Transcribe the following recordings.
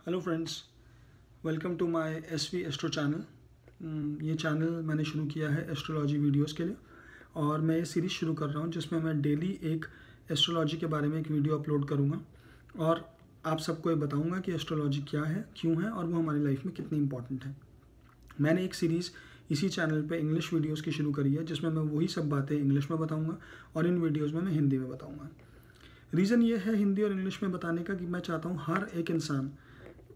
Hello friends, welcome to my SV astro channel. ये channel मैंने शुरू किया है एस्ट्रोलॉजी वीडियोस के लिए और मैं ये सीरीज़ शुरू कर रहा हूँ जिसमें मैं डेली एक एस्ट्रोलॉजी के बारे में एक वीडियो अपलोड करूँगा और आप सबको ये बताऊँगा कि एस्ट्रोलॉजी क्या है, क्यों है और वो हमारी लाइफ में कितनी इंपॉर्टेंट है। मैंने एक सीरीज़ इसी चैनल पे इंग्लिश वीडियोस की शुरू करी है जिसमें मैं वही सब बातें इंग्लिश में बताऊँगा और इन वीडियोज़ में मैं हिंदी में बताऊँगा। रीज़न ये है हिंदी और इंग्लिश में बताने का कि मैं चाहता हूँ हर एक इंसान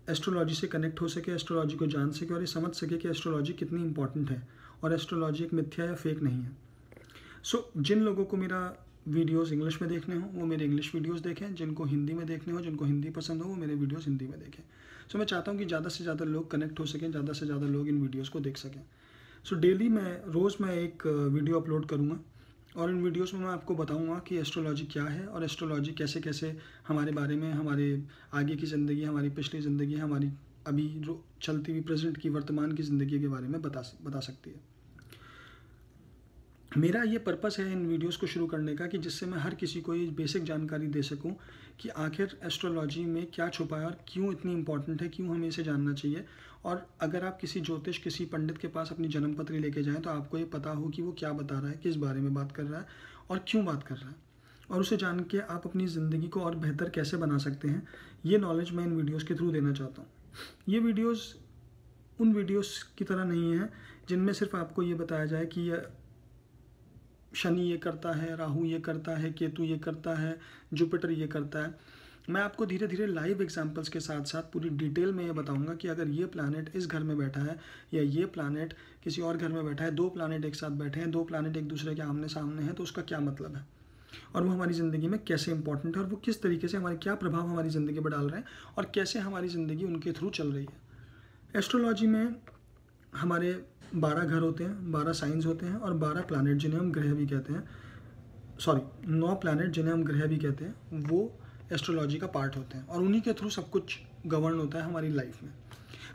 एस्ट्रोलॉजी से कनेक्ट हो सके, एस्ट्रोलॉजी को जान सके और ये समझ सके कि एस्ट्रोलॉजी कितनी इंपॉर्टेंट है और एस्ट्रोलॉजी एक मिथ्या या फेक नहीं है। जिन लोगों को मेरा वीडियोस इंग्लिश में देखने हो वो मेरे इंग्लिश वीडियोस देखें, जिनको हिंदी में देखने हो, जिनको हिंदी पसंद हो वो मेरे वीडियोस हिंदी में देखें। मैं चाहता हूँ कि ज़्यादा से ज़्यादा लोग कनेक्ट हो सकें, ज़्यादा से ज़्यादा लोग इन वीडियोज़ को देख सकें। डेली रोज़ मैं एक वीडियो अपलोड करूँगा और इन वीडियोस में मैं आपको बताऊंगा कि एस्ट्रोलॉजी क्या है और एस्ट्रोलॉजी कैसे कैसे हमारे बारे में, हमारे आगे की ज़िंदगी, हमारी पिछली ज़िंदगी, हमारी अभी जो चलती हुई प्रेजेंट की, वर्तमान की ज़िंदगी के बारे में बता सकती है। मेरा ये पर्पस है इन वीडियोस को शुरू करने का कि जिससे मैं हर किसी को ये बेसिक जानकारी दे सकूं कि आखिर एस्ट्रोलॉजी में क्या छुपा है और क्यों इतनी इंपॉर्टेंट है, क्यों हमें इसे जानना चाहिए। और अगर आप किसी ज्योतिष, किसी पंडित के पास अपनी जन्मपत्री लेके जाएं तो आपको ये पता हो कि वो क्या बता रहा है, किस बारे में बात कर रहा है और क्यों बात कर रहा है, और उसे जान के आप अपनी ज़िंदगी को और बेहतर कैसे बना सकते हैं। ये नॉलेज मैं इन वीडियोज़ के थ्रू देना चाहता हूँ। ये वीडियोज़ उन वीडियोज़ की तरह नहीं है जिनमें सिर्फ आपको ये बताया जाए कि शनि ये करता है, राहु ये करता है, केतु ये करता है, जुपिटर ये करता है। मैं आपको धीरे धीरे लाइव एग्जांपल्स के साथ साथ पूरी डिटेल में ये बताऊंगा कि अगर ये प्लैनेट इस घर में बैठा है या ये प्लैनेट किसी और घर में बैठा है, दो प्लैनेट एक साथ बैठे हैं, दो प्लैनेट एक दूसरे के आमने सामने हैं, तो उसका क्या मतलब है और वो हमारी ज़िंदगी में कैसे इंपॉर्टेंट है और वो किस तरीके से हमारे क्या प्रभाव हमारी ज़िंदगी पर डाल रहे हैं और कैसे हमारी ज़िंदगी उनके थ्रू चल रही है। एस्ट्रोलॉजी में हमारे 12 घर होते हैं, 12 साइंस होते हैं और 12 प्लैनेट जिन्हें हम ग्रह भी कहते हैं, 9 प्लैनेट जिन्हें हम ग्रह भी कहते हैं, वो एस्ट्रोलॉजी का पार्ट होते हैं और उन्हीं के थ्रू सब कुछ गवर्न होता है हमारी लाइफ में।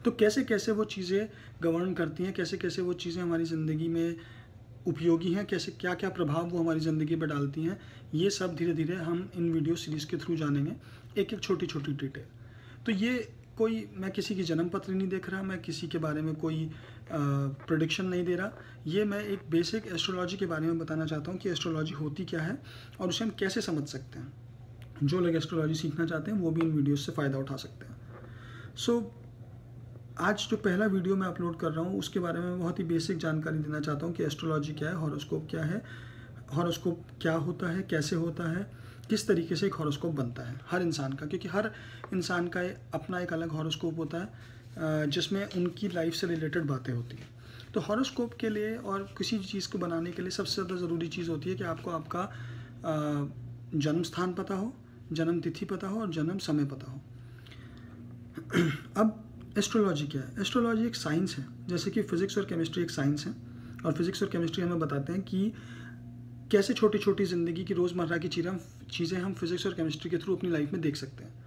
तो कैसे कैसे वो चीज़ें गवर्न करती हैं, कैसे कैसे वो चीज़ें हमारी ज़िंदगी में उपयोगी हैं, कैसे क्या क्या प्रभाव वो हमारी ज़िंदगी पर डालती हैं, ये सब धीरे धीरे हम इन वीडियो सीरीज़ के थ्रू जानेंगे, एक एक छोटी छोटी डिटेल। तो ये कोई, मैं किसी की जन्म पत्री नहीं देख रहा, मैं किसी के बारे में कोई प्रेडिक्शन नहीं दे रहा। ये मैं एक बेसिक एस्ट्रोलॉजी के बारे में बताना चाहता हूँ कि एस्ट्रोलॉजी होती क्या है और उसे हम कैसे समझ सकते हैं। जो लोग एस्ट्रोलॉजी सीखना चाहते हैं वो भी इन वीडियोस से फ़ायदा उठा सकते हैं। आज जो पहला वीडियो मैं अपलोड कर रहा हूँ उसके बारे में बहुत ही बेसिक जानकारी देना चाहता हूँ कि एस्ट्रोलॉजी क्या है, हॉरोस्कोप क्या है, हॉरोस्कोप क्या होता है, कैसे होता है, किस तरीके से एक हॉरोस्कोप बनता है हर इंसान का, क्योंकि हर इंसान का अपना एक अलग हॉरोस्कोप होता है जिसमें उनकी लाइफ से रिलेटेड बातें होती हैं। तो हॉरोस्कोप के लिए और किसी चीज़ को बनाने के लिए सबसे ज़्यादा ज़रूरी चीज़ होती है कि आपको आपका जन्म स्थान पता हो, जन्म तिथि पता हो और जन्म समय पता हो। अब एस्ट्रोलॉजी क्या है? एस्ट्रोलॉजी एक साइंस है, जैसे कि फिज़िक्स और केमिस्ट्री एक साइंस है और फिज़िक्स और केमिस्ट्री हमें बताते हैं कि कैसे छोटी छोटी ज़िंदगी की रोज़मर्रा की चीज़ें हम फिज़िक्स और केमिस्ट्री के थ्रू अपनी लाइफ में देख सकते हैं।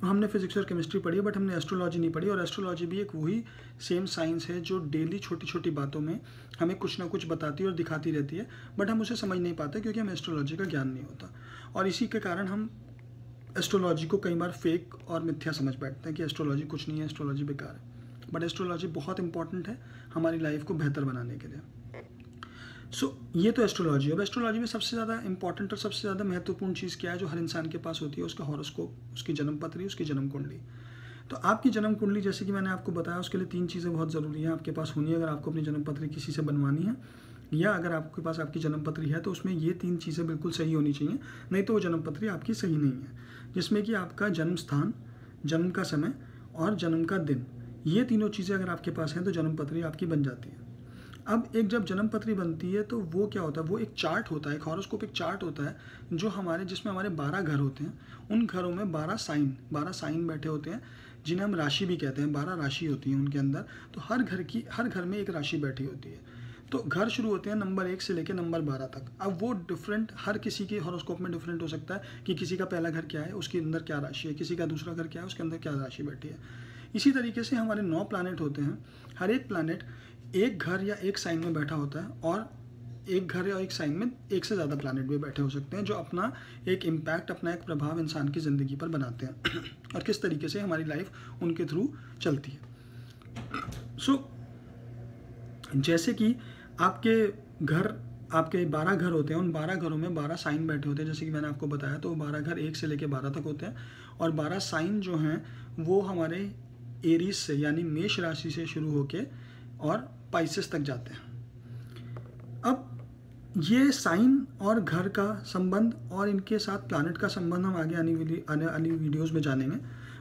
हमने फिज़िक्स और केमिस्ट्री पढ़ी है बट हमने एस्ट्रोलॉजी नहीं पढ़ी, और एस्ट्रोलॉजी भी एक वही सेम साइंस है जो डेली छोटी छोटी बातों में हमें कुछ ना कुछ बताती है और दिखाती रहती है, बट हम उसे समझ नहीं पाते क्योंकि हमें एस्ट्रोलॉजी का ज्ञान नहीं होता। और इसी के कारण हम एस्ट्रोलॉजी को कई बार फेक और मिथ्या समझ बैठते हैं कि एस्ट्रोलॉजी कुछ नहीं है, एस्ट्रोलॉजी बेकार है। बट एस्ट्रोलॉजी बहुत इंपॉर्टेंट है हमारी लाइफ को बेहतर बनाने के लिए। ये तो एस्ट्रोलॉजी है। अब एस्ट्रोलॉजी में सबसे ज़्यादा इंपॉर्टेंट और सबसे ज़्यादा महत्वपूर्ण चीज़ क्या है जो हर इंसान के पास होती है? उसका हॉरोस्कोप, उसकी जन्म पत्री, उसकी जन्म कुंडली। तो आपकी जन्म कुंडली, जैसे कि मैंने आपको बताया, उसके लिए 3 चीज़ें बहुत ज़रूरी हैं आपके पास होनी है अगर आपको अपनी जन्म पत्री किसी से बनवानी है, या अगर आपके पास आपकी जन्म पत्री है तो उसमें ये 3 चीज़ें बिल्कुल सही होनी चाहिए, नहीं तो वो जन्म पत्री आपकी सही नहीं है। जिसमें कि आपका जन्म स्थान, जन्म का समय और जन्म का दिन, ये तीनों चीज़ें अगर आपके पास हैं तो जन्म पत्री आपकी बन जाती है। अब एक जब जन्म पत्री बनती है तो वो क्या होता है? वो एक चार्ट होता है, एक हॉरोस्कोप एक चार्ट होता है जो जिसमें हमारे 12 घर होते हैं। उन घरों में 12 साइन बैठे होते हैं जिन्हें हम राशि भी कहते हैं। 12 राशि होती हैं उनके अंदर। तो हर घर में एक राशि बैठी होती है। तो घर शुरू होते हैं नंबर 1 से लेकर नंबर 12 तक। अब वो डिफरेंट, हर किसी के हॉरोस्कोप में डिफरेंट हो सकता है कि किसी का पहला घर क्या है, उसके अंदर क्या राशि है, किसी का दूसरा घर क्या है, उसके अंदर क्या राशि बैठी है। इसी तरीके से हमारे 9 प्लैनेट होते हैं। हर एक प्लैनेट एक घर या एक साइन में बैठा होता है और एक घर या एक साइन में एक से ज़्यादा प्लैनेट भी बैठे हो सकते हैं जो अपना एक इम्पैक्ट, अपना एक प्रभाव इंसान की ज़िंदगी पर बनाते हैं और किस तरीके से हमारी लाइफ उनके थ्रू चलती है। सो जैसे कि आपके 12 घर होते हैं, उन 12 घरों में 12 साइन बैठे होते हैं, जैसे कि मैंने आपको बताया। तो 12 घर 1 से लेकर 12 तक होते हैं और 12 साइन जो हैं वो हमारे एरीज से यानी मेष राशि से शुरू होके और पाइसेस तक जाते हैं। अब ये साइन और घर का संबंध और इनके साथ प्लैनेट का संबंध हम आगे आने वाली वीडियोज़ में जानेंगे।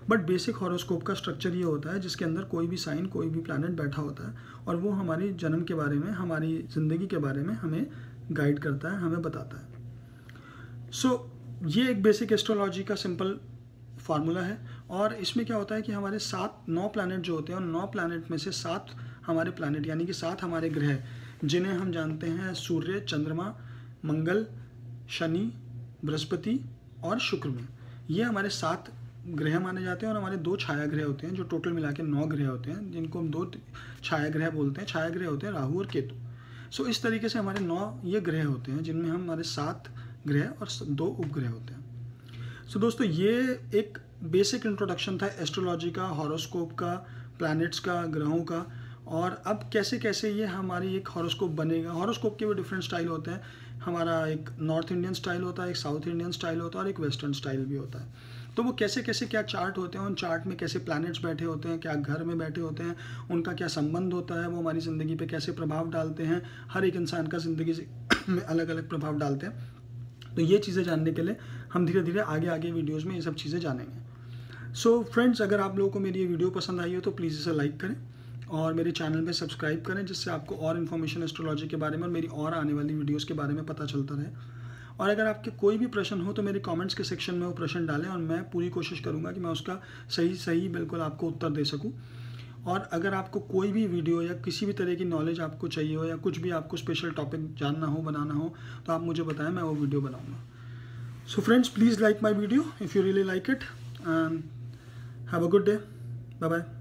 बट बेसिक हॉरोस्कोप का स्ट्रक्चर ये होता है जिसके अंदर कोई भी साइन, कोई भी प्लैनेट बैठा होता है और वो हमारी जन्म के बारे में, हमारी ज़िंदगी के बारे में हमें गाइड करता है, हमें बताता है। सो ये एक बेसिक एस्ट्रोलॉजी का सिंपल फार्मूला है और इसमें क्या होता है कि हमारे 9 प्लैनेट जो होते हैं, उन 9 प्लैनेट में से 7 हमारे प्लैनेट यानी कि 7 हमारे ग्रह, जिन्हें हम जानते हैं सूर्य, चंद्रमा, मंगल, शनि, बृहस्पति और शुक्र में, ये हमारे 7 ग्रह माने जाते हैं। और हमारे 2 छाया ग्रह होते हैं जो टोटल मिला के 9 ग्रह होते हैं, जिनको हम 2 छाया ग्रह बोलते हैं। छाया ग्रह होते हैं राहु और केतु। सो इस तरीके से हमारे 9 ये ग्रह होते हैं जिनमें हमारे 7 ग्रह और 2 उपग्रह होते हैं। सो दोस्तों, ये एक बेसिक इंट्रोडक्शन था एस्ट्रोलॉजी का, हॉरोस्कोप का, प्लैनेट्स का, ग्रहों का। और अब कैसे कैसे ये हमारी एक हॉरोस्कोप बनेगा। हॉरोस्कोप के भी डिफरेंट स्टाइल होते हैं। हमारा एक नॉर्थ इंडियन स्टाइल होता है, एक साउथ इंडियन स्टाइल होता है और एक वेस्टर्न स्टाइल भी होता है। तो वो कैसे कैसे क्या चार्ट होते हैं, उन चार्ट में कैसे प्लैनेट्स बैठे होते हैं, क्या घर में बैठे होते हैं, उनका क्या संबंध होता है, वो हमारी ज़िंदगी पे कैसे प्रभाव डालते हैं, हर एक इंसान का ज़िंदगी में अलग अलग प्रभाव डालते हैं। तो ये चीज़ें जानने के लिए हम धीरे धीरे आगे वीडियोज़ में ये सब चीज़ें जानेंगे। सो फ्रेंड्स, अगर आप लोगों को मेरी ये वीडियो पसंद आई हो तो प्लीज़ इसे लाइक करें और मेरे चैनल पे सब्सक्राइब करें, जिससे आपको और इन्फॉर्मेशन एस्ट्रोलॉजी के बारे में और मेरी और आने वाली वीडियोज़ के बारे में पता चलता रहे। और अगर आपके कोई भी प्रश्न हो तो मेरे कमेंट्स के सेक्शन में वो प्रश्न डालें और मैं पूरी कोशिश करूंगा कि मैं उसका सही बिल्कुल आपको उत्तर दे सकूं। और अगर आपको कोई भी वीडियो या किसी भी तरह की नॉलेज आपको चाहिए हो या कुछ भी आपको स्पेशल टॉपिक जानना हो, बनाना हो, तो आप मुझे बताएं, मैं वो वीडियो बनाऊंगा। So friends, please like my video if you really like it and have a good day. Bye bye.